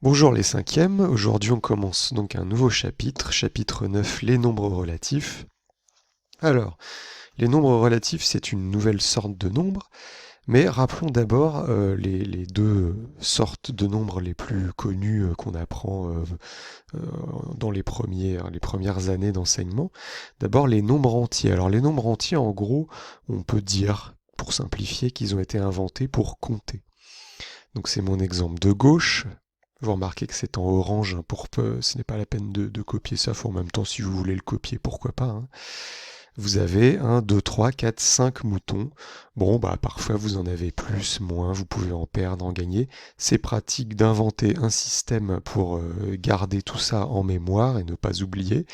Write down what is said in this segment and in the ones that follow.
Bonjour les cinquièmes, aujourd'hui on commence donc un nouveau chapitre, chapitre 9, les nombres relatifs. Alors, les nombres relatifs c'est une nouvelle sorte de nombre, mais rappelons d'abord les deux sortes de nombres les plus connues qu'on apprend euh, dans les premières années d'enseignement. D'abord les nombres entiers. Alors les nombres entiers en gros, on peut dire, pour simplifier, qu'ils ont été inventés pour compter. Donc c'est mon exemple de gauche. Vous remarquez que c'est en orange, hein, pour peu, ce n'est pas la peine de copier ça. En même temps, si vous voulez le copier, pourquoi pas, hein. Vous avez 1, 2, 3, 4, 5 moutons. Bon, bah parfois vous en avez plus, moins, vous pouvez en perdre, en gagner. C'est pratique d'inventer un système pour garder tout ça en mémoire et ne pas oublier.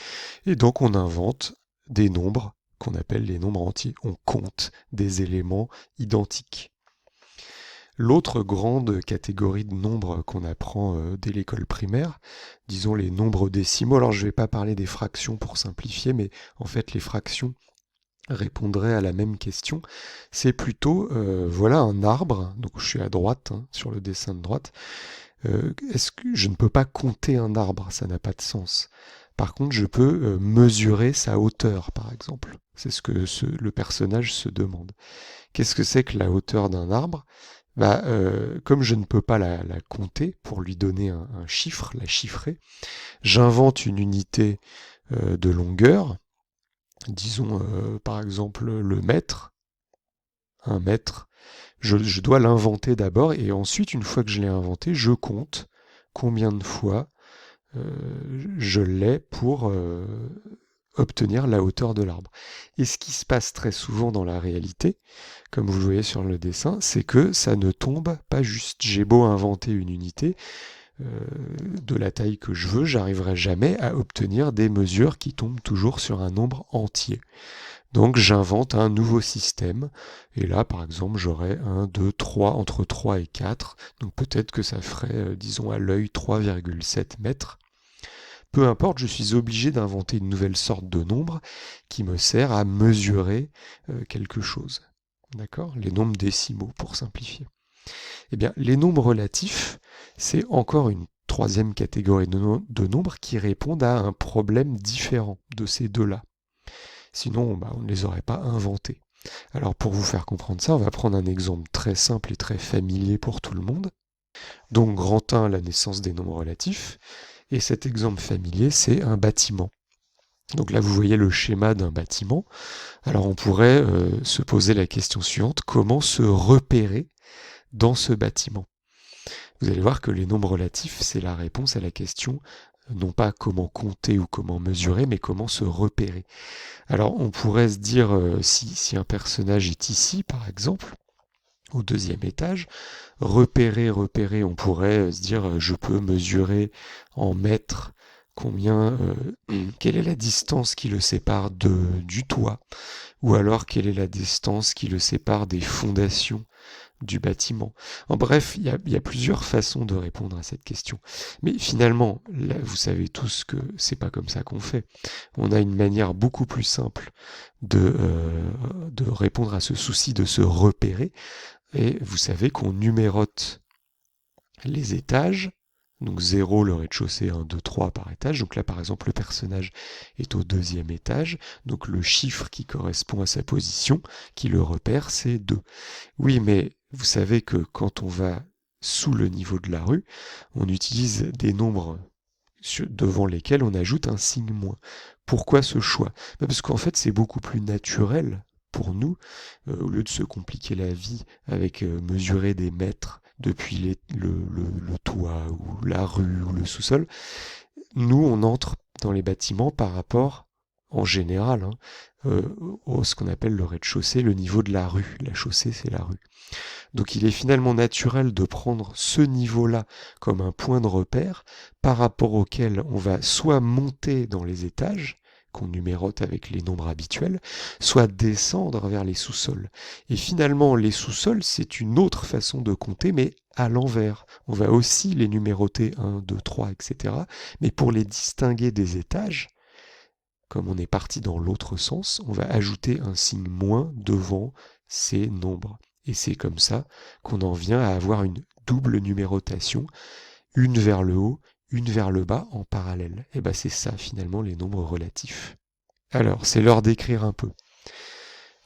Et donc on invente des nombres qu'on appelle les nombres entiers. On compte des éléments identiques. L'autre grande catégorie de nombres qu'on apprend dès l'école primaire, disons les nombres décimaux. Alors je ne vais pas parler des fractions pour simplifier, mais en fait les fractions répondraient à la même question. C'est plutôt, voilà un arbre, donc je suis à droite, hein, sur le dessin de droite. Est-ce que je ne peux pas compter un arbre? Ça n'a pas de sens. Par contre, je peux mesurer sa hauteur, par exemple. C'est ce que le personnage se demande. Qu'est-ce que c'est que la hauteur d'un arbre? Bah, comme je ne peux pas la compter pour lui donner un chiffre, la chiffrer, j'invente une unité de longueur, disons par exemple le mètre, un mètre. Je dois l'inventer d'abord et ensuite, une fois que je l'ai inventé, je compte combien de fois je l'ai pour obtenir la hauteur de l'arbre. Et ce qui se passe très souvent dans la réalité, comme vous le voyez sur le dessin, c'est que ça ne tombe pas juste. J'ai beau inventer une unité de la taille que je veux, j'arriverai jamais à obtenir des mesures qui tombent toujours sur un nombre entier. Donc j'invente un nouveau système, et là par exemple j'aurais 1, 2, 3, entre 3 et 4, donc peut-être que ça ferait, disons à l'œil, 3,7 mètres. Peu importe, je suis obligé d'inventer une nouvelle sorte de nombre qui me sert à mesurer quelque chose. D'accord? Les nombres décimaux, pour simplifier. Eh bien, les nombres relatifs, c'est encore une troisième catégorie de nombres qui répondent à un problème différent de ces deux-là. Sinon, bah, on ne les aurait pas inventés. Alors, pour vous faire comprendre ça, on va prendre un exemple très simple et très familier pour tout le monde. Donc, grand 1, la naissance des nombres relatifs. Et cet exemple familier, c'est un bâtiment. Donc là, vous voyez le schéma d'un bâtiment. Alors on pourrait se poser la question suivante, comment se repérer dans ce bâtiment? Vous allez voir que les nombres relatifs, c'est la réponse à la question, non pas comment compter ou comment mesurer, mais comment se repérer. Alors on pourrait se dire, si un personnage est ici, par exemple, au deuxième étage, repérer, on pourrait se dire, je peux mesurer en mètres combien, quelle est la distance qui le sépare du toit, ou alors quelle est la distance qui le sépare des fondations du bâtiment. En bref, il y a plusieurs façons de répondre à cette question. Mais finalement, là, vous savez tous que c'est pas comme ça qu'on fait. On a une manière beaucoup plus simple de répondre à ce souci de se repérer. Et vous savez qu'on numérote les étages. Donc 0, le rez-de-chaussée, 1, 2, 3 par étage. Donc là, par exemple, le personnage est au deuxième étage. Donc le chiffre qui correspond à sa position, qui le repère, c'est 2. Oui, mais vous savez que quand on va sous le niveau de la rue, on utilise des nombres devant lesquels on ajoute un signe moins. Pourquoi ce choix? Parce qu'en fait, c'est beaucoup plus naturel pour nous, au lieu de se compliquer la vie avec mesurer des mètres depuis le toit ou la rue ou le sous-sol. Nous, on entre dans les bâtiments par rapport, en général, hein, au ce qu'on appelle le rez-de-chaussée, le niveau de la rue. La chaussée, c'est la rue. Donc il est finalement naturel de prendre ce niveau-là comme un point de repère par rapport auquel on va soit monter dans les étages, qu'on numérote avec les nombres habituels, soit descendre vers les sous-sols. Et finalement, les sous-sols, c'est une autre façon de compter, mais à l'envers. On va aussi les numéroter 1, 2, 3, etc. Mais pour les distinguer des étages, comme on est parti dans l'autre sens, on va ajouter un signe moins devant ces nombres. Et c'est comme ça qu'on en vient à avoir une double numérotation, une vers le haut, une vers le bas en parallèle. Et ben c'est ça finalement les nombres relatifs. Alors, c'est l'heure d'écrire un peu.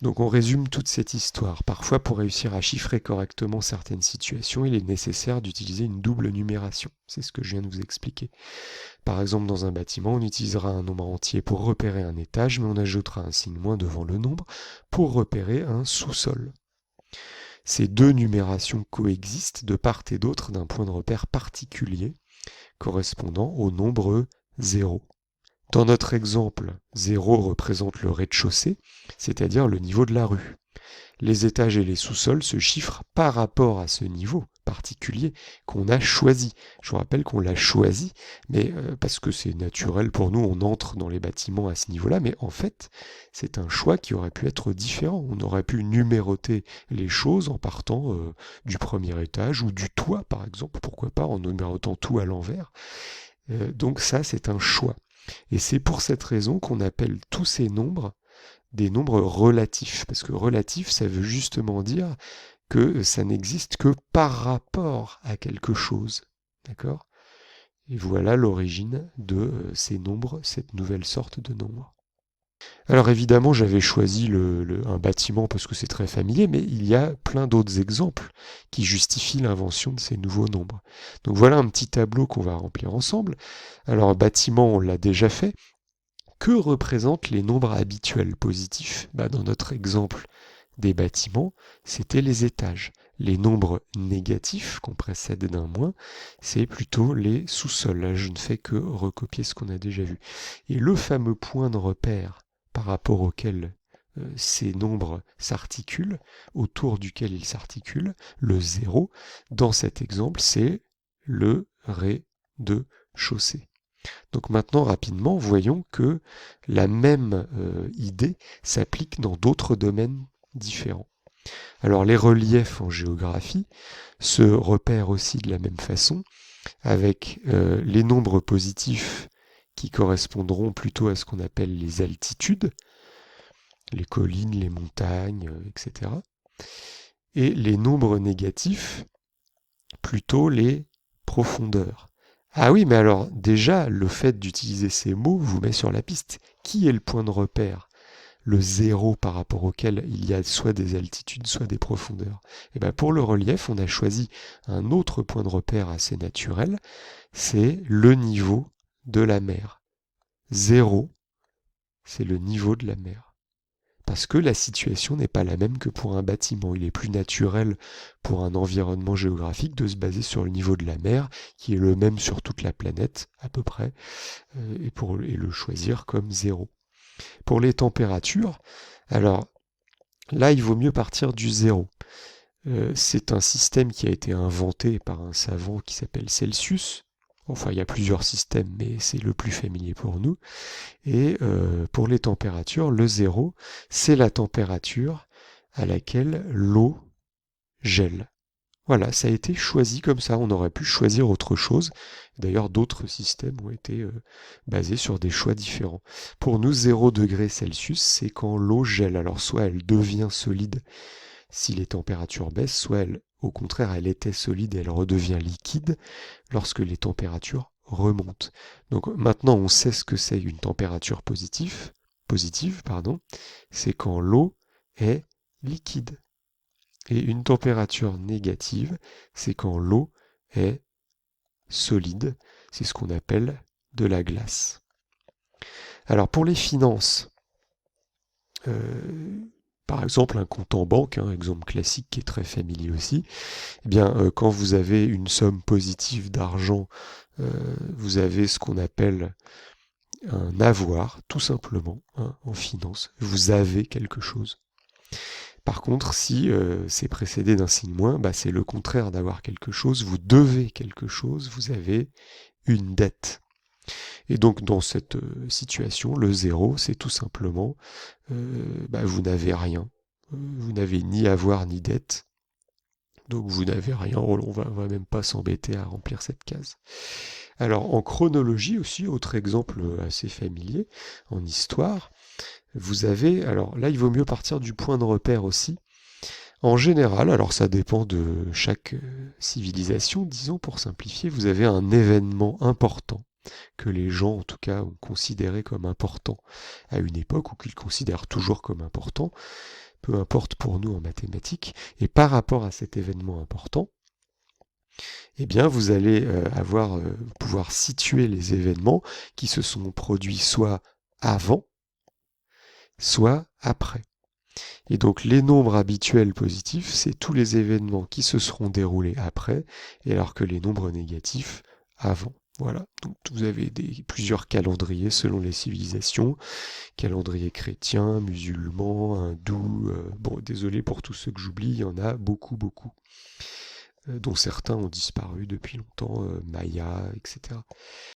Donc on résume toute cette histoire. Parfois, pour réussir à chiffrer correctement certaines situations, il est nécessaire d'utiliser une double numération. C'est ce que je viens de vous expliquer. Par exemple, dans un bâtiment, on utilisera un nombre entier pour repérer un étage, mais on ajoutera un signe moins devant le nombre pour repérer un sous-sol. Ces deux numérations coexistent de part et d'autre d'un point de repère particulier correspondant au nombre 0. Dans notre exemple, 0 représente le rez-de-chaussée, c'est-à-dire le niveau de la rue. Les étages et les sous-sols se chiffrent par rapport à ce niveau particulier qu'on a choisi. Je vous rappelle qu'on l'a choisi, mais parce que c'est naturel pour nous, on entre dans les bâtiments à ce niveau-là, mais en fait, c'est un choix qui aurait pu être différent. On aurait pu numéroter les choses en partant du premier étage ou du toit, par exemple, pourquoi pas, en numérotant tout à l'envers. Donc ça, c'est un choix. Et c'est pour cette raison qu'on appelle tous ces nombres des nombres relatifs. Parce que relatif, ça veut justement dire que ça n'existe que par rapport à quelque chose. D'accord ? Et voilà l'origine de ces nombres, cette nouvelle sorte de nombre. Alors évidemment, j'avais choisi un bâtiment parce que c'est très familier, mais il y a plein d'autres exemples qui justifient l'invention de ces nouveaux nombres. Donc voilà un petit tableau qu'on va remplir ensemble. Alors un bâtiment, on l'a déjà fait. Que représentent les nombres habituels positifs ? Dans notre exemple des bâtiments, c'était les étages. Les nombres négatifs, qu'on précède d'un moins, c'est plutôt les sous-sols. Là, je ne fais que recopier ce qu'on a déjà vu. Et le fameux point de repère par rapport auquel ces nombres s'articulent, autour duquel ils s'articulent, le 0, dans cet exemple, c'est le rez-de-chaussée. Donc maintenant, rapidement, voyons que la même idée s'applique dans d'autres domaines différents. Alors les reliefs en géographie se repèrent aussi de la même façon, avec les nombres positifs qui correspondront plutôt à ce qu'on appelle les altitudes, les collines, les montagnes, etc. Et les nombres négatifs, plutôt les profondeurs. Ah oui, mais alors déjà, le fait d'utiliser ces mots vous met sur la piste. Qui est le point de repère ? Le 0 par rapport auquel il y a soit des altitudes, soit des profondeurs. Et bien pour le relief, on a choisi un autre point de repère assez naturel, c'est le niveau de la mer. 0, c'est le niveau de la mer. Parce que la situation n'est pas la même que pour un bâtiment. Il est plus naturel pour un environnement géographique de se baser sur le niveau de la mer, qui est le même sur toute la planète, à peu près, et le choisir comme 0. Pour les températures, alors là, il vaut mieux partir du 0. C'est un système qui a été inventé par un savant qui s'appelle Celsius. Enfin, il y a plusieurs systèmes, mais c'est le plus familier pour nous. Et pour les températures, le 0, c'est la température à laquelle l'eau gèle. Voilà, ça a été choisi comme ça. On aurait pu choisir autre chose. D'ailleurs, d'autres systèmes ont été basés sur des choix différents. Pour nous, 0 degré Celsius, c'est quand l'eau gèle. Alors, soit elle devient solide si les températures baissent, soit au contraire, elle était solide et elle redevient liquide lorsque les températures remontent. Donc maintenant, on sait ce que c'est une température positive, c'est quand l'eau est liquide. Et une température négative, c'est quand l'eau est solide. C'est ce qu'on appelle de la glace. Alors pour les finances, par exemple un compte en banque, exemple classique qui est très familier aussi, eh bien quand vous avez une somme positive d'argent, vous avez ce qu'on appelle un avoir, tout simplement, en finance. Vous avez quelque chose. Par contre, si c'est précédé d'un signe moins, c'est le contraire d'avoir quelque chose. Vous devez quelque chose, vous avez une dette. Et donc dans cette situation, le 0, c'est tout simplement, vous n'avez rien. Vous n'avez ni avoir ni dette. Donc vous n'avez rien, on va même pas s'embêter à remplir cette case. Alors en chronologie aussi, autre exemple assez familier, en histoire, vous avez, alors là il vaut mieux partir du point de repère aussi. En général, alors ça dépend de chaque civilisation, disons pour simplifier, vous avez un événement important que les gens en tout cas ont considéré comme important à une époque ou qu'ils considèrent toujours comme important, peu importe pour nous en mathématiques, et par rapport à cet événement important, eh bien vous allez pouvoir situer les événements qui se sont produits soit avant, soit après. Et donc les nombres habituels positifs, c'est tous les événements qui se seront déroulés après, et alors que les nombres négatifs, avant. Voilà, donc vous avez plusieurs calendriers selon les civilisations, calendrier chrétien, musulman, hindou, bon désolé pour tous ceux que j'oublie, il y en a beaucoup, dont certains ont disparu depuis longtemps, Maya, etc.